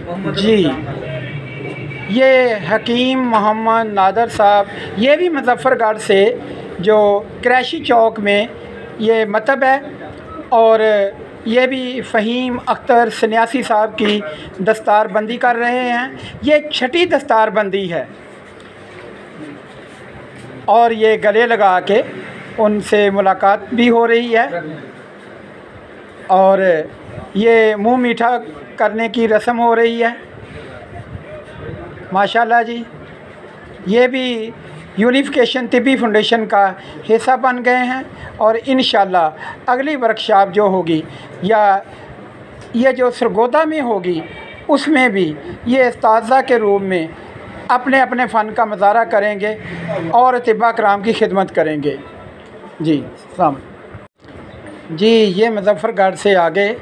जी, ये हकीम मोहम्मद नादर साहब, ये भी मुज़फ़्फ़रगढ़ से, जो क्रैशी चौक में ये मकतब है, और ये भी फ़हीम अख्तर सन्यासी साहब की दस्तार बंदी कर रहे हैं। ये छठी दस्तार बंदी है और ये गले लगा के उनसे मुलाकात भी हो रही है और ये मुंह मीठा करने की रस्म हो रही है। माशाल्लाह जी, ये भी यूनिफिकेशन तिब्बी फाउंडेशन का हिस्सा बन गए हैं और इंशाल्लाह अगली वर्कशॉप जो होगी या ये जो सरगोदा में होगी उसमें भी ये उस्ताज़ा के रूप में अपने अपने फ़न का मुज़ाहरा करेंगे और तिब्बा कराम की खिदमत करेंगे। जी सलाम जी। ये मुज़फ़्फ़रगढ़ से आगे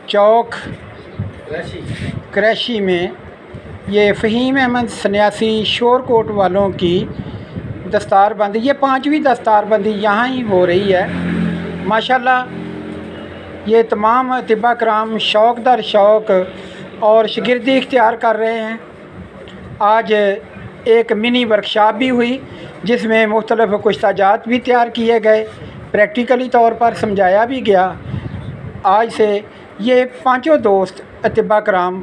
चौक क्रैशी में ये फ़हीम अहमद सन्यासी शोरकोट वालों की दस्तार बंदी, ये 5वीं दस्तार बंदी यहाँ ही हो रही है। माशाल्लाह ये तमाम तिब्बा कराम शौक़ दर शौक़ और शागिर्दी इख्तियार कर रहे हैं। आज एक मिनी वर्कशॉप भी हुई जिसमें मुख्तलिफ़ कुश्ताजात भी तैयार किए गए, प्रैक्टिकली तौर पर समझाया भी गया। आज से ये पाँचों दोस्त तिब्बा कराम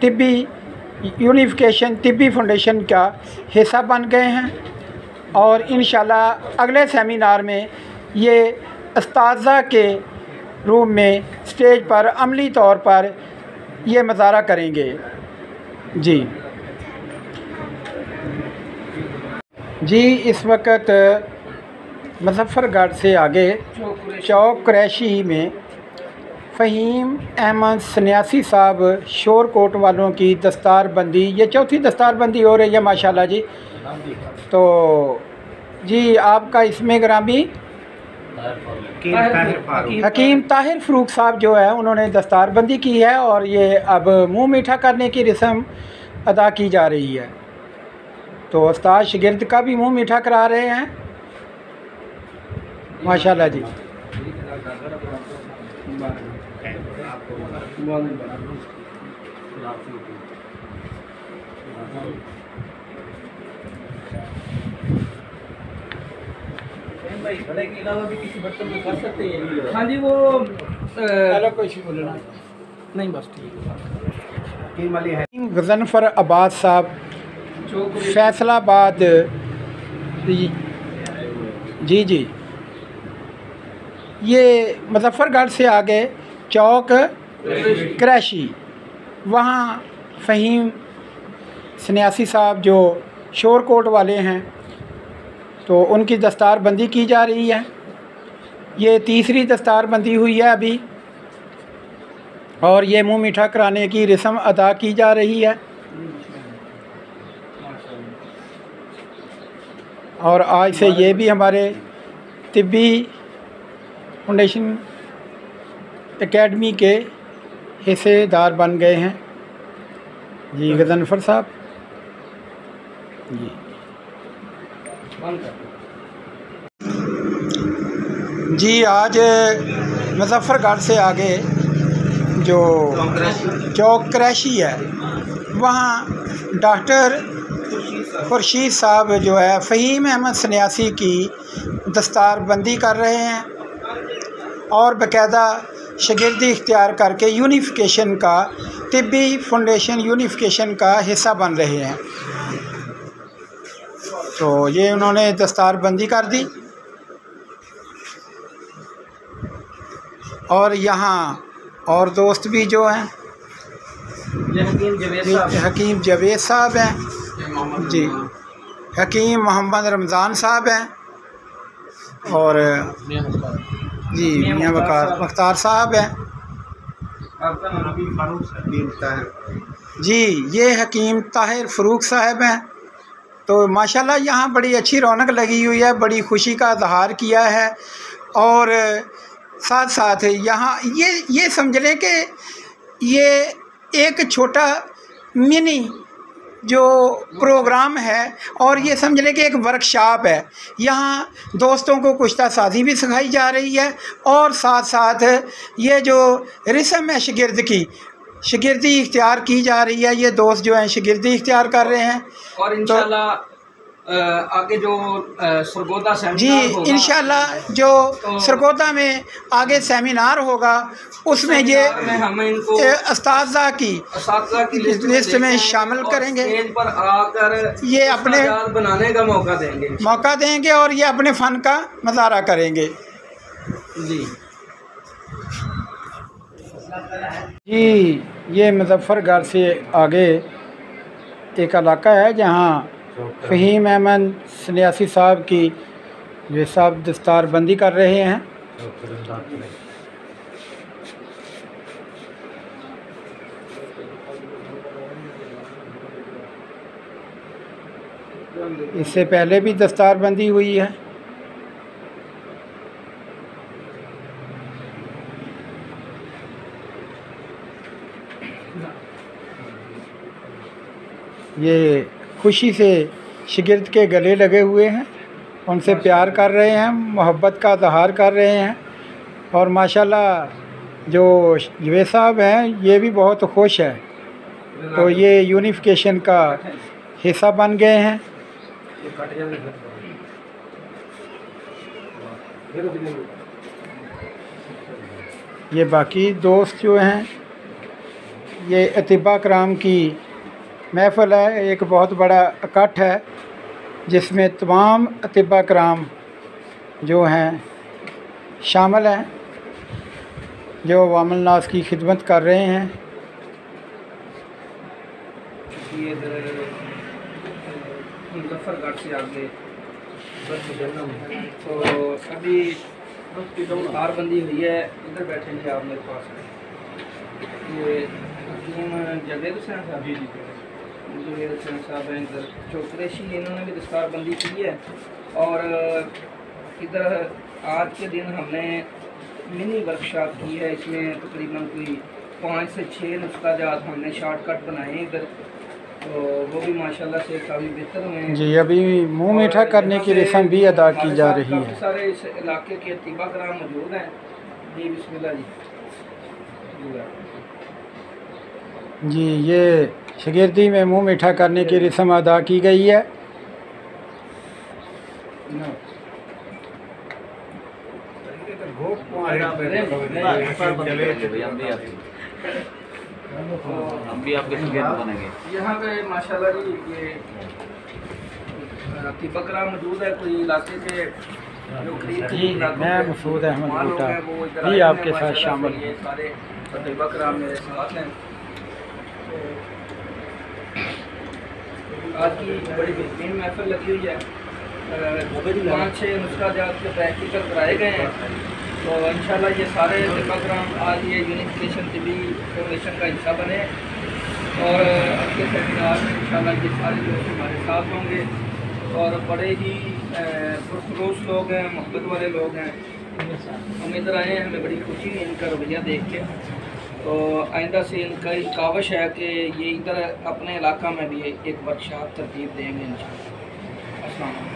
तिब्बी यूनिफिकेशन तिब्बी फाउंडेशन का हिस्सा बन गए हैं और इंशाल्लाह अगले सेमिनार में ये उस्ताज़ा के रूप में स्टेज पर अमली तौर पर ये मुज़ाहरा करेंगे। जी जी, इस वक्त मुज़फ़्फ़रगढ़ से आगे चौक क्रैशी में फ़हीम अहमद सन्यासी साहब शोरकोट वालों की दस्तार बंदी, ये चौथी दस्तार बंदी हो रही है माशाल्लाह जी। तो जी आपका इसमें ग्रामी हकीम ताहिर फ़ारूक साहब जो है उन्होंने दस्तार बंदी की है और ये अब मुंह मीठा करने की रस्म अदा की जा रही है। तो उस्ताद शागिर्द का भी मुंह मीठा करा रहे हैं माशाल्लाह जी। के अलावा भी किसी बर्तन में कर सकते हैं। हाँ जी, वो कुछ बोलना नहीं, बस ठीक है। गज़नफ़र अब्बास साहब फैसलाबाद, जी जी, ये मुज़फ़्फ़रगढ़ से आगे चौक क्रैशी, वहाँ फ़हीम सन्यासी साहब जो शोरकोट वाले हैं तो उनकी दस्तार बंदी की जा रही है। ये तीसरी दस्तार बंदी हुई है अभी और ये मुंह मीठा कराने की रस्म अदा की जा रही है। और आज से ये भी हमारे तिब्बी फाउंडेशन एकेडमी के हिस्सेदार बन गए हैं। जी गज़नफ़र साहब जी। जी आज मुज़फ़्फ़रगढ़ से आगे जो चौक क्रैशी है वहाँ डॉक्टर खुर्शीद साहब जो है फ़हीम अहमद सन्यासी की दस्तार बंदी कर रहे हैं और बाकायदा शागिर्दी इख्तियार करके यूनिफिकेशन का तिब्बी फाउंडेशन यूनिफिकेशन का हिस्सा बन रहे हैं। तो ये उन्होंने दस्तार बंदी कर दी और यहाँ और दोस्त भी जो हैं, हकीम जवेद साहब हैं जी, हकीम मोहम्मद रमज़ान साहब हैं और जी मियाँ मुख्तार साहब हैं जी, ये हकीम ताहिर फ़ारूक साहब हैं। तो माशाल्लाह यहाँ बड़ी अच्छी रौनक लगी हुई है, बड़ी खुशी का इज़हार किया है और साथ साथ यहाँ ये समझ लें कि ये एक छोटा मिनी जो प्रोग्राम है और ये समझ लें कि एक वर्कशॉप है। यहाँ दोस्तों को कुश्ता साज़ी भी सिखाई जा रही है और साथ साथ ये जो रस्म है शागिर्द की, शागिर्दी इख्तियार की जा रही है। ये दोस्त जो हैं शागिर्दी इख्तियार कर रहे हैं और इंशाल्लाह आगे जो सरगोदा जी सेमिनार होगा, इंशाल्लाह जो तो सरगोदा में आगे सेमिनार होगा उसमें ये हम इनको अस्ताज़ा की लिस्ट में शामिल करेंगे। स्टेज पर आकर ये अपने बनाने का मौका देंगे और ये अपने फ़न का मुज़ाहरा करेंगे। जी जी ये मुज़फ़्फ़रगढ़ से आगे एक इलाका है जहाँ फ़हीम अहमद सन्यासी साहब की ये साहब दस्तार बंदी कर रहे हैं। इससे पहले भी दस्तार बंदी हुई है। ये खुशी से शागिर्द के गले लगे हुए हैं, उनसे प्यार कर रहे हैं, मोहब्बत का इज़हार कर रहे हैं। और माशाल्लाह जो जवेद साहब हैं ये भी बहुत खुश है, तो ये यूनिफिकेशन का हिस्सा बन गए हैं। ये बाकी दोस्त जो हैं ये अतिबा कराम की महफ़िल है, एक बहुत बड़ा इकट्ठ है जिसमें तमाम अतिबा कराम जो हैं शामिल हैं, जो अवामुल नास की खिदमत कर रहे हैं। मुज़फ़्फ़रगढ़ से आगे तो अभी तारबंदी हुई है, इधर बैठेंगे आप मेरे पास। ये जवेद हुसैन साहब जवेद हुसैन साहब हैं इधर जो कुरैशी, इन्होंने भी दस्तारबंदी की है। और इधर आज के दिन हमने मिनी वर्कशॉप की है, इसमें तकरीबन कोई 5 से 6 नुस्ख़ा हमने शॉर्टकट बनाए इधर, तो वो भी माशाल्लाह से काफ़ी बेहतर हुए हैं। जी अभी मुँह मीठा करने की रस्म भी अदा की जा रही है। सारे इस इलाके के अतिबा कराम मौजूद हैं। जी बिस्मिल्लाह जी ये शागिर्दी में मुँह मीठा करने की रस्म अदा की गई है। हम भी आपके शागिर्द बनेंगे। यहाँ पे माशाल्लाह जी ये अतिबा कराम मौजूद है। कोई इलाके के जो जी मैं मसूद अहमद बूटा भी आपके साथ शामिल ये सारे अतिबा कराम मेरे साथ हैं। आज की बड़ी बेहतरीन महफिल लगी हुई है। 5-6 नुस्ख़ा के प्रैक्टिकल कराए गए हैं, तो इंशाल्लाह ये सारे अतिबा कराम आज ये यूनिफिकेशन तिबी फाउंडेशन का हिस्सा बने और अगले सेमिनार में इंशाल्लाह ये सारे लोग हमारे साथ होंगे और बड़े ही पुरखलूस लोग हैं, मोहब्बत वाले लोग हैं। हम इधर आए हैं, हमें बड़ी खुशी है इनका रवैया देख के। तो आइंदा से इनका एक काविश है कि ये इधर अपने इलाका में भी एक वर्कशॉप तरतीब देंगे इंशाल्लाह। अस्सलाम वालेकुम।